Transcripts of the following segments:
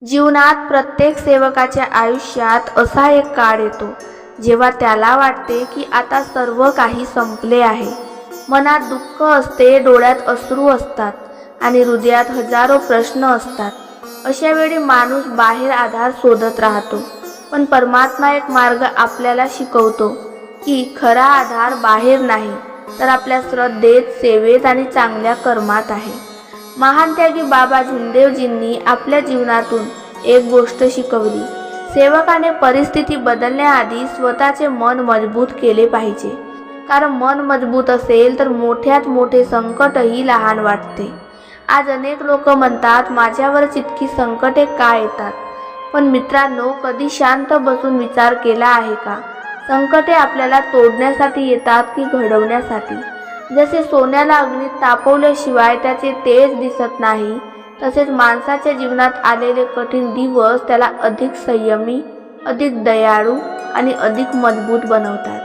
जीवनात प्रत्येक सेवकाच्या आयुष्यात असा एक काळ येतो जेव्हा त्याला वाटते की आता सर्व काही संपले आहे. मनात दुःख असते, डोळ्यात अश्रू असतात आणि हृदयात हजारो प्रश्न असतात. अशा वेळी माणूस बाहेर आधार शोधत राहतो, पण परमात्मा एक मार्ग आपल्याला शिकवतो की खरा आधार बाहेर नाही तर आपल्या श्रद्धेत, सेवेत आणि चांगल्या कर्मात आहे. महान त्यागी बाबा झुंदेवजींनी आपल्या जीवनातून एक गोष्ट शिकवली. सेवकाने परिस्थिती बदलण्याआधी स्वतःचे मन मजबूत केले पाहिजे, कारण मन मजबूत असेल तर मोठ्यात मोठे संकटही लहान वाटते. आज अनेक लोक म्हणतात माझ्यावरच इतकी संकटे का येतात, पण मित्रांनो, कधी शांत बसून विचार केला आहे का? संकटे आपल्याला तोडण्यासाठी येतात की घडवण्यासाठी? जसे सोन्याला अग्नीत तापवल्याशिवाय त्याचे तेज दिसत नाही, तसेच माणसाच्या जीवनात आलेले कठीण दिवस त्याला अधिक संयमी, अधिक दयाळू आणि अधिक मजबूत बनवतात.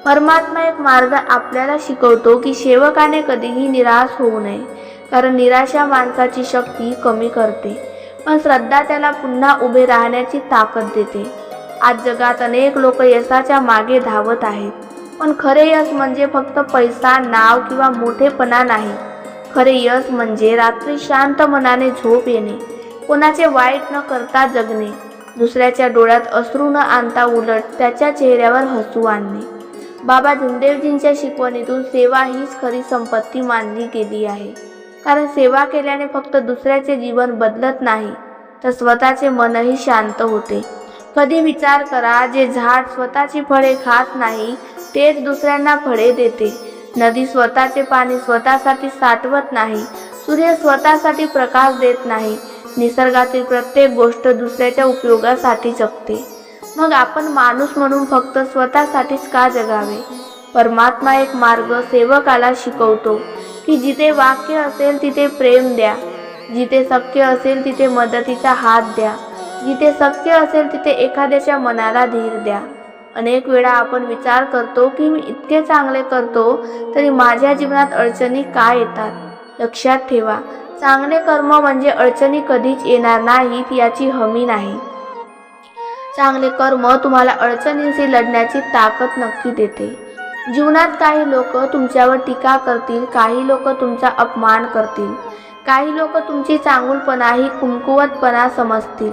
परमात्मा एक मार्ग आपल्याला शिकवतो की सेवकाने कधीही निराश होऊ नये, कारण निराशा माणसाची शक्ती कमी करते, पण श्रद्धा त्याला पुन्हा उभे राहण्याची ताकद देते. आज जगात अनेक लोक यशाच्या मागे धावत आहेत, पण खरे यश म्हणजे फक्त पैसा, नाव किंवा मोठेपणा नाही. खरे यश म्हणजे रात्री शांत मनाने झोप येणे, कोणाचे वाईट न करता जगणे, दुसऱ्याच्या डोळ्यात अश्रू न आणता उलट त्याच्या चेहऱ्यावर हसू आणणे. बाबा झुंदेवजींच्या शिकवणीतून सेवा हीच खरी संपत्ती मानली गेली आहे, कारण सेवा केल्याने फक्त दुसऱ्याचे जीवन बदलत नाही तर स्वतःचे मनही शांत होते. कधी विचार करा, जे झाड स्वतःची फळे खात नाही तेच दुसऱ्यांना फळे देते. नदी स्वतःचे पाणी स्वतःसाठी साठवत नाही, सूर्य स्वतःसाठी प्रकाश देत नाही. निसर्गातील प्रत्येक गोष्ट दुसऱ्याच्या उपयोगासाठी जगते. मग आपण माणूस म्हणून फक्त स्वतःसाठीच का जगावे? परमात्मा एक मार्ग सेवकाला शिकवतो की जिथे वाक्य असेल तिथे प्रेम द्या, जिथे शक्य असेल तिथे मदतीचा हात द्या, जिथे शक्य असेल तिथे एखाद्याच्या मनाला धीर द्या. अनेक वेळा आपण विचार करतो की मी इतके चांगले करतो तरी माझ्या जीवनात अडचणी का येतात? लक्षात ठेवा, चांगले कर्म म्हणजे अडचणी कधीच येणार नाहीत याची हमी नाही. चांगले कर्म तुम्हाला अडचणींशी लढण्याची ताकद नक्की देते. जीवनात काही लोक तुमच्यावर टीका करतील, काही लोक तुमचा अपमान करतील, काही लोक तुमची चांगुलपणा ही कुमकुवतपणा समजतील,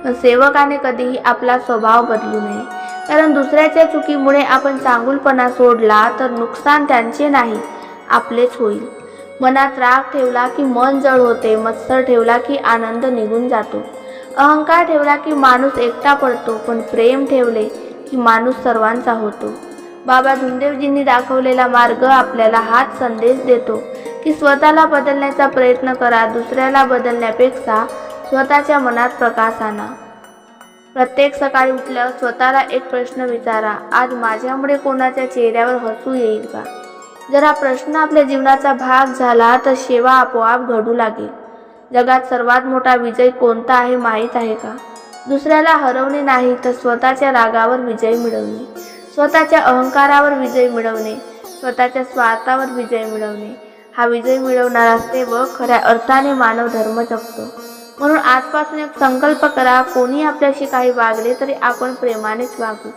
पण सेवकाने कधीही आपला स्वभाव बदलू नये, कारण दुसऱ्याच्या चुकीमुळे आपण चांगुलपणा सोडला तर नुकसान त्यांचे नाही आपलेच होईल. मनात राग ठेवला की मन जड होते, मत्सर ठेवला की आनंद निघून जातो, अहंकार ठेवला की माणूस एकटा पडतो, पण प्रेम ठेवले की माणूस सर्वांचा होतो. बाबा झुंदेवजींनी दाखवलेला मार्ग आपल्याला हाच संदेश देतो की स्वतःला बदलण्याचा प्रयत्न करा, दुसऱ्याला बदलण्यापेक्षा स्वतःच्या मनात प्रकाश आणा. प्रत्येक सकाळी उठल्यावर स्वतःला एक प्रश्न विचारा, आज माझ्यामुळे कोणाच्या चेहऱ्यावर हसू येईल का? जर हा प्रश्न आपल्या जीवनाचा भाग झाला तर सेवा आपोआप घडू लागेल. जगात सर्वात मोठा विजय कोणता आहे माहीत आहे का? दुसऱ्याला हरवणे नाही तर स्वतःच्या रागावर विजय मिळवणे, स्वतःच्या अहंकारावर विजय मिळवणे, स्वतःच्या स्वार्थावर विजय मिळवणे. हा विजय मिळवणारा सेवक खऱ्या अर्थाने मानव धर्म जगतो. म्हणून आजपासून एक संकल्प करा, कोणी आपल्याशी काही वागले तरी आपण प्रेमानेच वागू,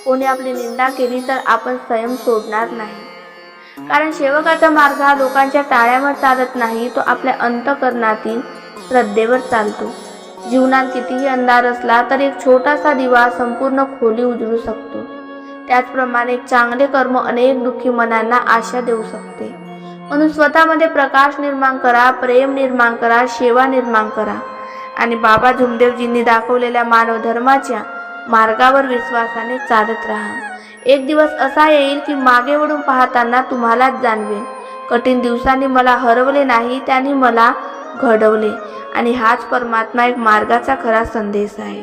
कोणी आपली निंदा केली तर आपण संयम सोडणार नाही. कारण सेवकाचा मार्ग हा लोकांच्या टाळ्यावर चालत नाही, तो आपल्या अंतःकरणातील श्रद्धेवर चालतो. जीवनात कितीही अंधार असला तर एक छोटासा दिवा संपूर्ण खोली उजळू शकतो. त्याचप्रमाणे एक चांगले कर्म अनेक दुःखी मनांना आशा देऊ शकते. म्हणून स्वतःमध्ये प्रकाश निर्माण करा, प्रेम निर्माण करा, सेवा निर्माण करा आणि बाबा झुंदेवजींनी दाखवलेल्या मानव धर्माच्या मार्गावर विश्वासाने चालत राहा. एक दिवस असा येईल की मागे वळून पाहताना तुम्हालाच जाणवेल, कठीण दिवसांनी मला हरवले नाही, त्यांनी मला घडवले. आणि हाच परमात्मा एक मार्गाचा खरा संदेश आहे.